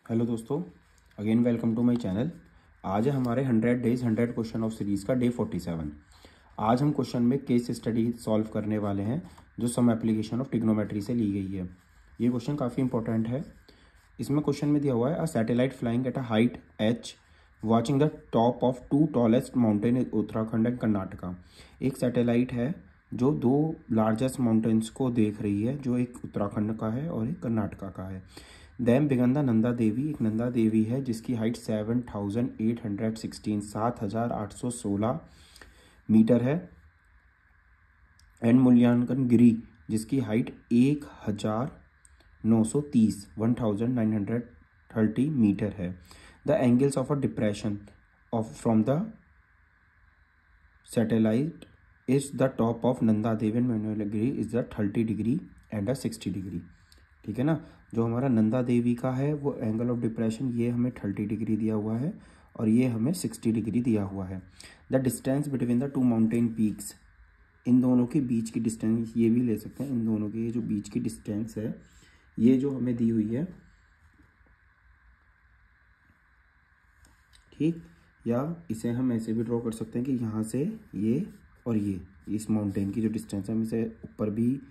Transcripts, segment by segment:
Hello दोस्तों, again welcome to my channel. आज है हमारे 100 डेज 100 क्वेश्चन ऑफ सीरीज़ का डे 47। आज हम क्वेश्चन में केस स्टडी सॉल्व करने वाले हैं जो सम एप्लीकेशन ऑफ ट्रिग्नोमेट्री से ली गई है। ये क्वेश्चन काफ़ी इंपॉर्टेंट है। इसमें क्वेश्चन में दिया हुआ है a satellite flying at a height h watching the top of 2 tallest mountain in Uttarakhand and Karnataka. एक सैटेलाइट है जो 2 लार्जेस्ट माउंटेन्स को देख रही है, जो एक उत्तराखंड का है और एक कर्नाटका का है। दैम बिगंदा नंदा देवी, एक नंदा देवी है जिसकी हाइट 7,816 मीटर है। एंड मूल्यांकन गिरी जिसकी हाइट 1930 मीटर है। The angles of a depression of from the satellite is the top of Nanda Devi and Mullayanagiri is the 30 degree and 60 degree. ठीक है ना। जो हमारा नंदा देवी का है वो एंगल ऑफ डिप्रेशन ये हमें 30 डिग्री दिया हुआ है और ये हमें 60 डिग्री दिया हुआ है। The distance between the 2 mountain peaks, इन दोनों के बीच की डिस्टेंस ये भी ले सकते हैं। इन दोनों के ये जो बीच की डिस्टेंस है ये जो हमें दी हुई है, ठीक, या इसे हम ऐसे भी ड्रॉ कर सकते हैं कि यहाँ से ये और ये इस माउंटेन की जो डिस्टेंस है हम इसे ऊपर भी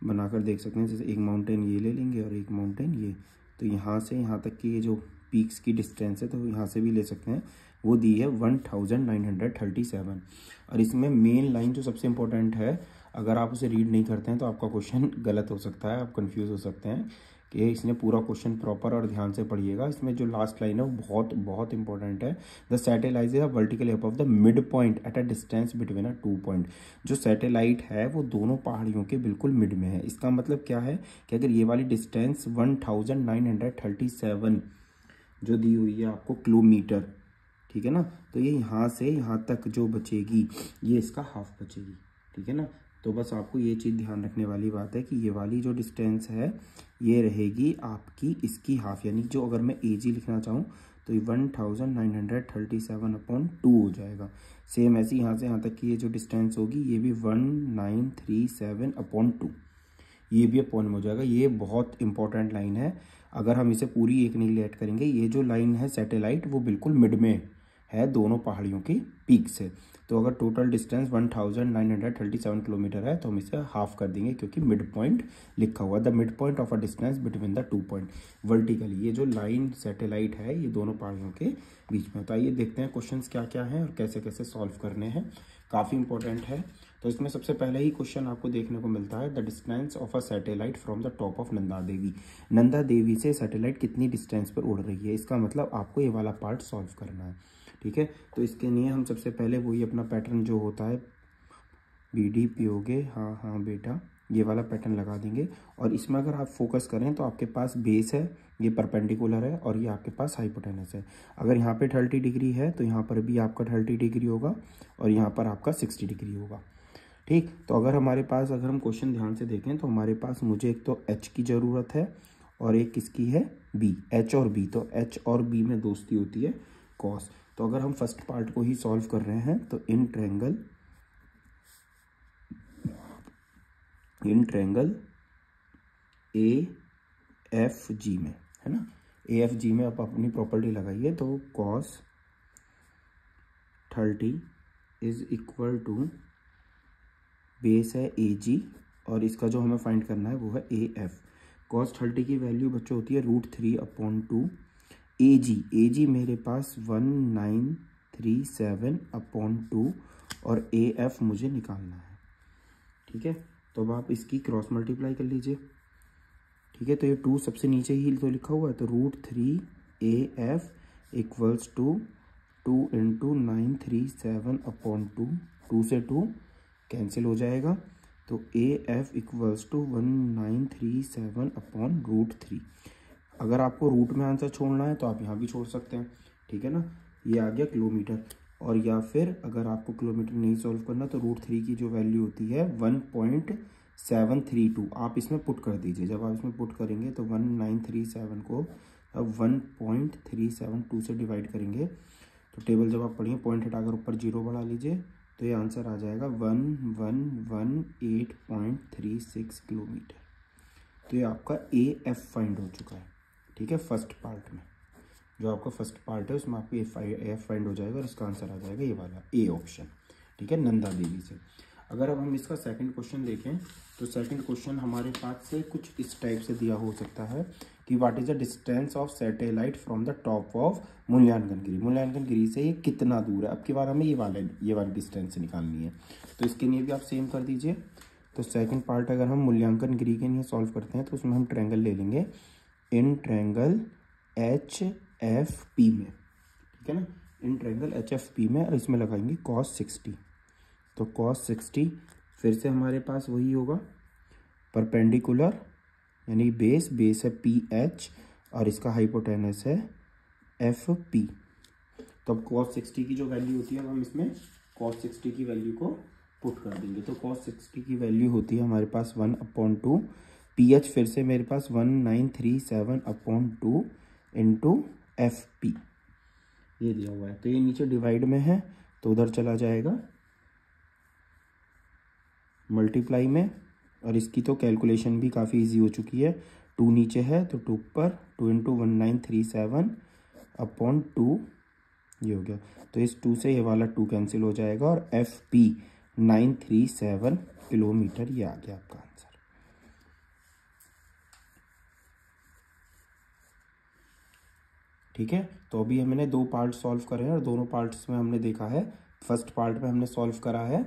बनाकर देख सकते हैं। जैसे एक माउंटेन ये ले लेंगे और एक माउंटेन ये, तो यहाँ से यहाँ तक की ये जो पीक्स की डिस्टेंस है तो यहाँ से भी ले सकते हैं। वो दी है 1937। और इसमें मेन लाइन जो सबसे इम्पोर्टेंट है, अगर आप उसे रीड नहीं करते हैं तो आपका क्वेश्चन गलत हो सकता है, आप कंफ्यूज हो सकते हैं कि इसने पूरा क्वेश्चन प्रॉपर और ध्यान से पढ़िएगा। इसमें जो लास्ट लाइन है वो बहुत बहुत इंपॉर्टेंट है। The satellite is vertically above the mid point at a distance between a 2 point. जो सैटेलाइट है वो दोनों पहाड़ियों के बिल्कुल मिड में है। इसका मतलब क्या है कि अगर ये वाली डिस्टेंस 1937 जो दी हुई है आपको किलोमीटर, ठीक है ना, तो ये यहाँ से यहाँ तक जो बचेगी ये इसका हाफ बचेगी। ठीक है ना। तो बस आपको ये चीज़ ध्यान रखने वाली बात है कि ये वाली जो डिस्टेंस है ये रहेगी आपकी इसकी हाफ, यानी जो अगर मैं AG लिखना चाहूँ तो 1937/2 हो जाएगा। सेम ऐसे यहाँ से यहाँ तक की ये जो डिस्टेंस होगी ये भी 1937/2, ये भी अपॉन में हो जाएगा। ये बहुत इंपॉर्टेंट लाइन है। अगर हम इसे पूरी एक नहीं लेट करेंगे, ये जो लाइन है सैटेलाइट वो बिल्कुल मिड में है दोनों पहाड़ियों की पीक से। तो अगर टोटल डिस्टेंस 1937 किलोमीटर है तो हम इसे हाफ कर देंगे क्योंकि मिड पॉइंट लिखा हुआ है। The mid point of a distance between the 2 point vertically, ये जो लाइन सैटेलाइट है ये दोनों पहाड़ियों के बीच में। तो आइए देखते हैं क्वेश्चंस क्या क्या हैं और कैसे कैसे सॉल्व करने हैं। काफ़ी इंपॉर्टेंट है। तो इसमें सबसे पहले ही क्वेश्चन आपको देखने को मिलता है the distance of a satellite from the top of Nanda Devi. Nanda Devi से सैटेलाइट कितनी डिस्टेंस पर उड़ रही है, इसका मतलब आपको ये वाला पार्ट सॉल्व करना है। ठीक है। तो इसके लिए हम सबसे पहले वही अपना पैटर्न जो होता है BD पियोगे, हाँ हाँ बेटा, ये वाला पैटर्न लगा देंगे। और इसमें अगर आप फोकस करें तो आपके पास बेस है, ये परपेंडिकुलर है और ये आपके पास हाइपोटेनस है। अगर यहाँ पे 30 डिग्री है तो यहाँ पर भी आपका 30 डिग्री होगा और यहाँ पर आपका 60 डिग्री होगा। ठीक। तो अगर हमारे पास, अगर हम क्वेश्चन ध्यान से देखें तो हमारे पास मुझे एक तो H की ज़रूरत है और एक किसकी है, B, H और B। तो H और B में दोस्ती होती है कॉस। तो अगर हम फर्स्ट पार्ट को ही सॉल्व कर रहे हैं तो इन ट्रायंगल AFG में, है ना, AFG में आप अपनी प्रॉपर्टी लगाइए। तो cos 30 is equal to base है AG और इसका जो हमें फाइंड करना है वो है AF। cos 30 की वैल्यू बच्चों होती है √3/2। AG मेरे पास 1937/2 और AF मुझे निकालना है। ठीक है। तो अब आप इसकी क्रॉस मल्टीप्लाई कर लीजिए। ठीक है। तो ये 2 सबसे नीचे ही तो लिखा हुआ है, तो √3 AF इक्वल्स टू 2 × 937/2। 2 से 2 कैंसिल हो जाएगा तो AF इक्वल्स टू 1937/√3। अगर आपको रूट में आंसर छोड़ना है तो आप यहाँ भी छोड़ सकते हैं। ठीक है ना। ये आ गया किलोमीटर। और या फिर अगर आपको किलोमीटर नहीं सॉल्व करना तो √3 की जो वैल्यू होती है 1.732 आप इसमें पुट कर दीजिए। जब आप इसमें पुट करेंगे तो 1937 को अब 1.372 से डिवाइड करेंगे तो टेबल जब आप पढ़िए पॉइंट हटाकर ऊपर 0 बढ़ा लीजिए तो ये आंसर आ जाएगा 1118.36 किलोमीटर। तो ये आपका AF फाइंड हो चुका है। ठीक है, फर्स्ट पार्ट में जो आपका फर्स्ट पार्ट है उसमें आपको एफ फाइंड हो जाएगा और इसका आंसर आ जाएगा ये वाला ए ऑप्शन, ठीक है, नंदा देवी से। अगर अब हम इसका सेकंड क्वेश्चन देखें तो सेकंड क्वेश्चन हमारे पास से कुछ इस टाइप से दिया हो सकता है कि what is the distance of satellite from the top of मूल्यांकन गिरी। मूल्यांकन गिरी से ये कितना दूर है। अब की बार हमें ये वाली डिस्टेंस निकालनी है, तो इसके लिए भी आप सेम कर दीजिए। तो सेकंड पार्ट अगर हम मूल्यांकन गिरी के लिए सॉल्व करते हैं तो उसमें हम ट्रायंगल ले लेंगे इन ट्रायंगल HFP में, ठीक है ना, इन ट्रायंगल HFP में, और इसमें लगाएंगे cos 60। तो cos 60 फिर से हमारे पास वही होगा परपेंडिकुलर यानी बेस है PH और इसका हाइपोटेनस है FP। तो अब cos 60 की जो वैल्यू होती है अब हम इसमें cos 60 की वैल्यू को पुट कर देंगे। तो cos 60 की वैल्यू होती है हमारे पास 1/2, PH फिर से मेरे पास 1937/2 इंटू FP ये दिया हुआ है। तो ये नीचे डिवाइड में है तो उधर चला जाएगा मल्टीप्लाई में, और इसकी तो कैलकुलेशन भी काफ़ी इजी हो चुकी है। 2 नीचे है तो 2 पर 2 इंटू 1937/2 ये हो गया। तो इस 2 से ये वाला 2 कैंसिल हो जाएगा और FP 937 किलोमीटर ये आ गया आपका आंसर। ठीक है, तो अभी हमने 2 पार्ट सॉल्व करे हैं और दोनों पार्ट्स में हमने देखा है, फर्स्ट पार्ट में हमने सॉल्व करा है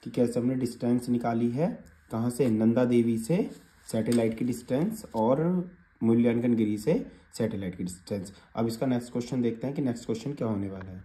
कि कैसे हमने डिस्टेंस निकाली है, कहाँ से, नंदा देवी से सैटेलाइट की डिस्टेंस और मूल्यांकन गिरी से सैटेलाइट की डिस्टेंस। अब इसका नेक्स्ट क्वेश्चन देखते हैं कि नेक्स्ट क्वेश्चन क्या होने वाला है।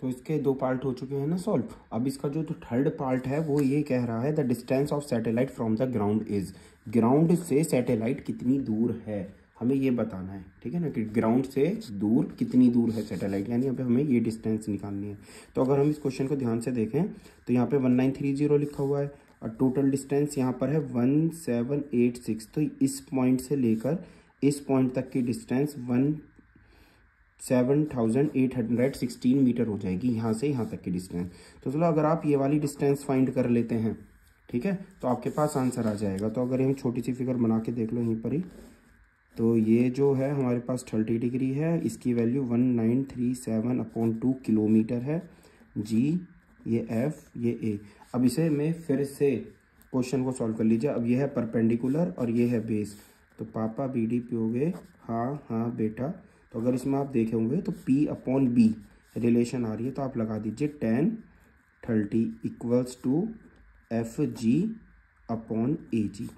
तो इसके 2 पार्ट हो चुके हैं ना सॉल्व। अब इसका जो थर्ड पार्ट है वो ये कह रहा है the distance of satellite from the ground is. Ground से सैटेलाइट कितनी दूर है हमें ये बताना है, ठीक है ना, कि ग्राउंड से दूर कितनी दूर है सैटेलाइट, यानी यहाँ पे हमें ये डिस्टेंस निकालनी है। तो अगर हम इस क्वेश्चन को ध्यान से देखें तो यहाँ पे 1930 लिखा हुआ है और टोटल डिस्टेंस यहाँ पर है 1786। तो इस पॉइंट से लेकर इस पॉइंट तक की डिस्टेंस 7816 मीटर हो जाएगी, यहाँ से यहाँ तक की डिस्टेंस। तो चलो अगर आप ये वाली डिस्टेंस फाइंड कर लेते हैं, ठीक है, तो आपके पास आंसर आ जाएगा। तो अगर हम छोटी सी फिगर बना के देख लो यहीं पर ही, तो ये जो है हमारे पास 30 डिग्री है, इसकी वैल्यू 1937/2 किलोमीटर है, जी ये F ये A। अब इसे मैं फिर से क्वेश्चन को सॉल्व कर लीजिए। अब ये है परपेंडिकुलर और ये है बेस, तो पापा BDP हो गए, हाँ बेटा। तो अगर इसमें आप देखे होंगे तो P/B रिलेशन आ रही है, तो आप लगा दीजिए tan 30 इक्वल्स टू FG/AG।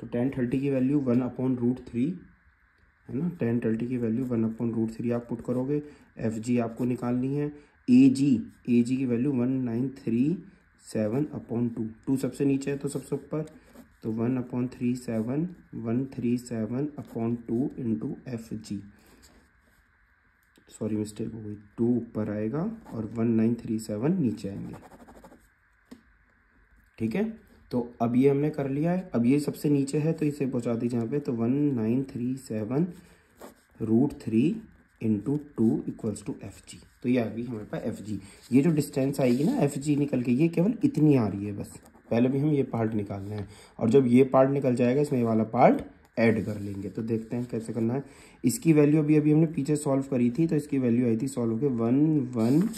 तो tan 30 की वैल्यू 1/√3 है ना, tan 30 की वैल्यू 1/√3 आप पुट करोगे। FG आपको निकालनी है, AG की वैल्यू 1937/2, 2 सबसे नीचे है तो सबसे ऊपर, तो 137/2 इंटू FG, सॉरी मिस्टेक हो गई, 2 ऊपर आएगा और 1937 नीचे आएंगे, ठीक है। तो अब ये हमने कर लिया है। अब ये सबसे नीचे है तो इसे पहुंचा दीजिए यहाँ पे, तो 1937/3 इंटू 2 इक्वल्स टू FG। तो ये आ गई हमारे पास FG। ये जो डिस्टेंस आएगी ना FG निकल के, ये केवल इतनी आ रही है बस। पहले भी हम ये पार्ट निकालना है और जब ये पार्ट निकल जाएगा इसमें ये वाला पार्ट ऐड कर लेंगे। तो देखते हैं कैसे करना है। इसकी वैल्यू अभी हमने पीछे सॉल्व करी थी, तो इसकी वैल्यू आई थी सॉल्व होकर 11,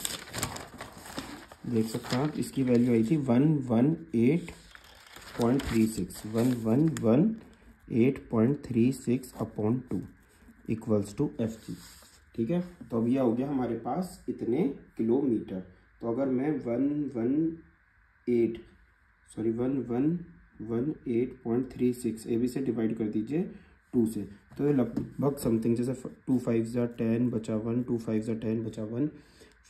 देख सकते हैं आप, इसकी वैल्यू आई थी 118.36 इक्वल्स टू FG, ठीक है। तो अब यह हो गया हमारे पास इतने किलोमीटर। तो अगर मैं 1118.36 AB से डिवाइड कर दीजिए 2 से, तो ये लगभग समथिंग जैसे 2 5 ज़ा 10 बचा 1, 2 5 ज़ा 10 बचा 1,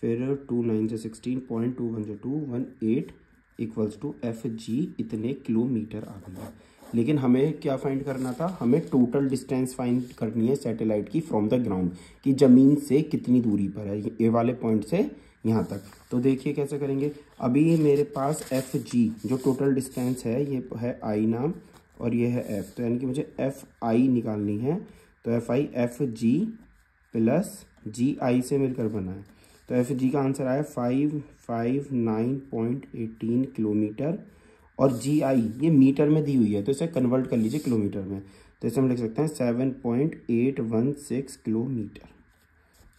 फिर 2 9 ज़ा 16, 0.21 ज़ा 218 इक्वल्स टू FG इतने किलोमीटर आ गया। लेकिन हमें क्या फाइंड करना था, हमें टोटल डिस्टेंस फाइंड करनी है सैटेलाइट की फ्रॉम द ग्राउंड, कि ज़मीन से कितनी दूरी पर है ये वाले पॉइंट से यहाँ तक। तो देखिए कैसे करेंगे। अभी मेरे पास FG जो टोटल डिस्टेंस है ये है I नाम और ये है F, तो यानी कि मुझे FI निकालनी है। तो FI FG प्लस GI से मिलकर बना है, तो FG का आंसर आया 559.18 किलोमीटर, और GI ये मीटर में दी हुई है तो इसे कन्वर्ट कर लीजिए किलोमीटर में। तो इसे हम लिख सकते हैं 7.816 किलोमीटर।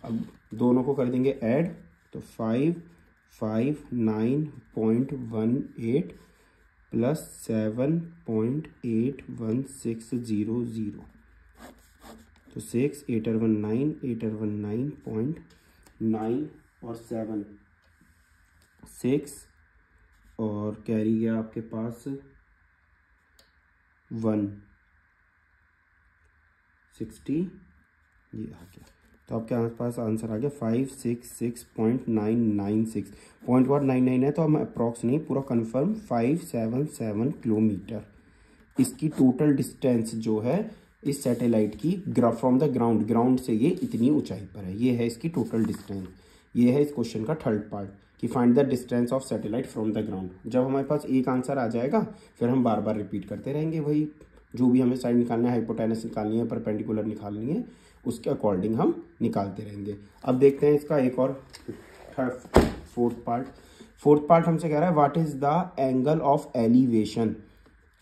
अब दोनों को कर देंगे ऐड, तो 559.18 प्लस 7.81600, तो 6 819 819.9 और 7 6 और कैरी गया आपके पास 160, ये आ गया। तो आपके पास आंसर आ गया 566.996। पॉइंट वाट 99 है, तो हम अप्रॉक्स नहीं, पूरा कंफर्म 577 किलोमीटर इसकी टोटल डिस्टेंस जो है इस सैटेलाइट की फ्रॉम द ग्राउंड से ये इतनी ऊंचाई पर है। ये है इसकी टोटल डिस्टेंस। ये है इस क्वेश्चन का थर्ड पार्ट कि find the distance of satellite from the ground. जब हमारे पास एक आंसर आ जाएगा फिर हम बार बार रिपीट करते रहेंगे, वही जो भी हमें साइड निकालना है, हाइपोटेनस निकालनी है, परपेंडिकुलर निकालनी है, उसके अकॉर्डिंग हम निकालते रहेंगे। अब देखते हैं इसका एक और फोर्थ पार्ट हमसे कह रहा है what is the angle of elevation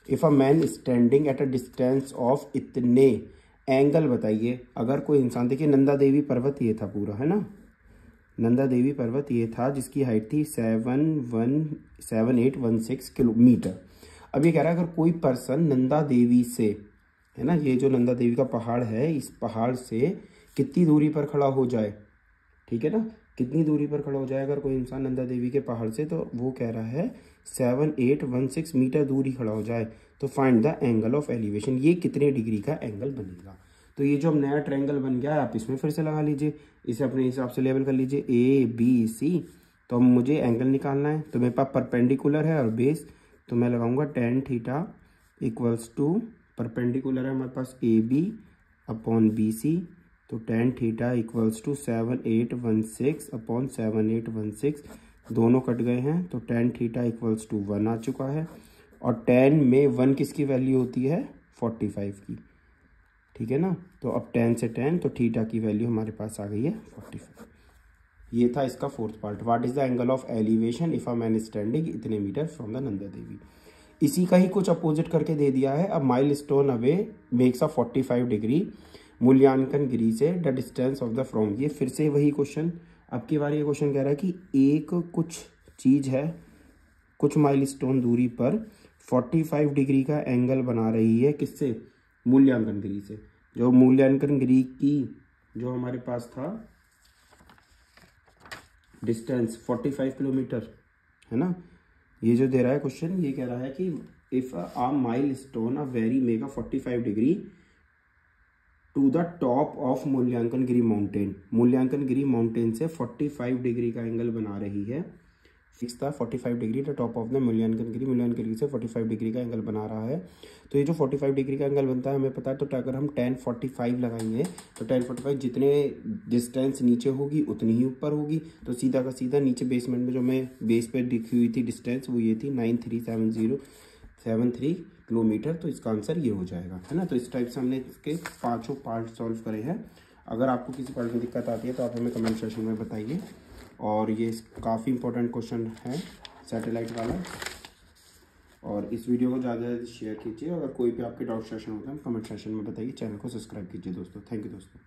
if a man standing at a distance of इतने। एंगल बताइए, अगर कोई इंसान, देखिए नंदा देवी पर्वत ये था पूरा, है ना, नंदा देवी पर्वत ये था जिसकी हाइट थी 7816 किलोमीटर। अब ये कह रहा है अगर कोई पर्सन नंदा देवी से, है ना, ये जो नंदा देवी का पहाड़ है, इस पहाड़ से कितनी दूरी पर खड़ा हो जाए, ठीक है ना, कितनी दूरी पर खड़ा हो जाए अगर कोई इंसान नंदा देवी के पहाड़ से, तो वो कह रहा है 7816 मीटर दूरी खड़ा हो जाए, तो find the angle of elevation, ये कितने डिग्री का एंगल बनेगा। तो ये जो नया ट्रायंगल बन गया है आप इसमें फिर से लगा लीजिए, इसे अपने हिसाब से लेबल कर लीजिए ABC। तो अब मुझे एंगल निकालना है, तो मेरे पास परपेंडिकुलर है और बेस, तो मैं लगाऊंगा tan theta equals to, perpendicular है हमारे पास AB अपॉन BC, तो tan theta equals to 7816 upon 7816, दोनों कट गए हैं, तो tan थीटा इक्वल्स टू 1 आ चुका है। और tan में 1 किसकी वैल्यू होती है, 45 की, ठीक है ना। तो अब tan से tan, तो थीटा की वैल्यू हमारे पास आ गई है 45। ये था इसका fourth part, what is the angle of elevation if a man standing इतने metre from the Nanda Devi. इसी का ही कुछ अपोजिट करके दे दिया है, अब milestone away makes a 45 degree मूल्यांकन गिरी से the distance of the from. ये फिर से वही क्वेश्चन, अब की बार ये क्वेश्चन कह रहा है कि एक कुछ चीज है कुछ माइलस्टोन दूरी पर 45 डिग्री का एंगल बना रही है, किससे, मूल्यांकन गिरी से। जो मूल्यांकन गिरी की जो हमारे पास था डिस्टेंस 45 किलोमीटर, है ना, ये जो दे रहा है क्वेश्चन, ये कह रहा है कि if a milestone a very mega 45 degree to the top of मूल्यांकन गिरी माउंटेन, मूल्यांकन गिरी माउंटेन से 45 डिग्री का एंगल बना रही है, फिक्स था 45 degree the top of the मूल्यांकन गिरी से 45 डिग्री का एंगल बना रहा है। तो ये जो 45 डिग्री का एंगल बनता है हमें पता है, तो अगर हम tan 45 लगाएंगे तो tan 45 जितने डिस्टेंस नीचे होगी उतनी ही ऊपर होगी, तो सीधा का सीधा नीचे बेसमेंट में जो मैं बेस पे लिखी हुई थी डिस्टेंस वो ये थी 937073 किलोमीटर। तो इसका आंसर ये हो जाएगा, है ना। तो इस टाइप से हमने इसके पाँचों पार्ट सॉल्व करे हैं। अगर आपको किसी पार्ट में दिक्कत आती है तो आप हमें कमेंट सेक्शन में बताइए। और ये काफ़ी इंपॉर्टेंट क्वेश्चन है सैटेलाइट वाला, और इस वीडियो को ज़्यादा से ज़्यादा शेयर कीजिए। अगर कोई भी आपके डाउट सेशन होता है कमेंट सेक्शन में बताइए। चैनल को सब्सक्राइब कीजिए दोस्तों। थैंक यू दोस्तों।